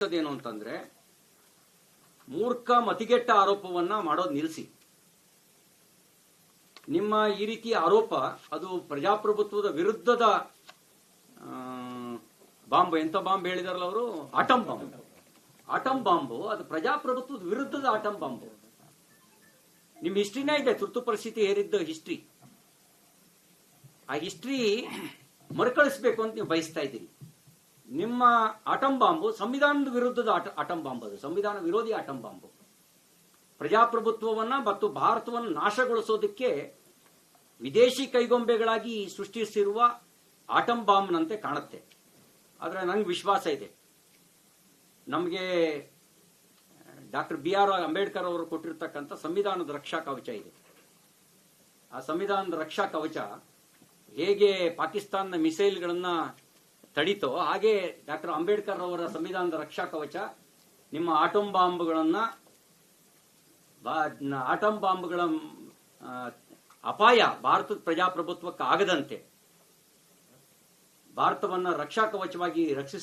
ಏನು ಅಂತಂದ್ರೆ ಮೂರ್ಖ ಮತಿಗೆಟ್ಟ ಆರೋಪವನ್ನ ಮಾಡೋದು ನಿಲ್ಲಿಸಿ. ನಿಮ್ಮ ಈ ರೀತಿಯ ಆರೋಪ ಅದು ಪ್ರಜಾಪ್ರಭುತ್ವದ ವಿರುದ್ಧದ ಬಾಂಬ್. ಎಂತ ಬಾಂಬ್ ಹೇಳಿದಾರಲ್ಲ ಅವರು? Atom bomb. ಆಟಂ ಬಾಂಬು ಅದು ಪ್ರಜಾಪ್ರಭುತ್ವದ ವಿರುದ್ಧದ ಆಟಂ ಬಾಂಬು. ನಿಮ್ ಹಿಸ್ಟ್ರಿನೇ ಇದೆ, ತುರ್ತು ಪರಿಸ್ಥಿತಿ ಹೇರಿದ್ದ ಹಿಸ್ಟ್ರಿ. ಆ ಹಿಸ್ಟ್ರಿ ಮರುಕಳಿಸಬೇಕು ಅಂತ ನೀವು ಬಯಸ್ತಾ ಇದ್ದೀರಿ. ನಿಮ್ಮ ಆಟಂ ಬಾಂಬು ಸಂವಿಧಾನದ ವಿರುದ್ಧದ ಆಟಂ ಬಾಂಬ್. ಅದು ಸಂವಿಧಾನ ವಿರೋಧಿ ಆಟಂ ಬಾಂಬು. ಪ್ರಜಾಪ್ರಭುತ್ವವನ್ನ ಮತ್ತು ಭಾರತವನ್ನು ನಾಶಗೊಳಿಸೋದಕ್ಕೆ ವಿದೇಶಿ ಕೈಗೊಂಬೆಗಳಾಗಿ ಸೃಷ್ಟಿಸಿರುವ ಆಟಂ ಬಾಂಬ್ನಂತೆ ಕಾಣುತ್ತೆ. ಆದ್ರೆ ನಂಗೆ ವಿಶ್ವಾಸ ಇದೆ, ನಮಗೆ ಡಾಕ್ಟರ್ BR ಅಂಬೇಡ್ಕರ್ ಅವರು ಕೊಟ್ಟಿರ್ತಕ್ಕಂಥ ಸಂವಿಧಾನದ ರಕ್ಷಾ ಕವಚ ಇದೆ. ಆ ಸಂವಿಧಾನದ ರಕ್ಷಾ ಕವಚ ಹೇಗೆ ಪಾಕಿಸ್ತಾನದ ಮಿಸೈಲ್ಗಳನ್ನ ತಡೀತೋ ಹಾಗೆ ಡಾಕ್ಟರ್ ಅಂಬೇಡ್ಕರ್ ಅವರ ಸಂವಿಧಾನದ ರಕ್ಷಾ ಕವಚ ನಿಮ್ಮ ಆಟಂ ಬಾಂಬ್ಗಳ ಅಪಾಯ ಭಾರತದ ಪ್ರಜಾಪ್ರಭುತ್ವಕ್ಕೆ ಆಗದಂತೆ ಭಾರತವನ್ನ ರಕ್ಷಾ ಕವಚವಾಗಿ ರಕ್ಷಿಸ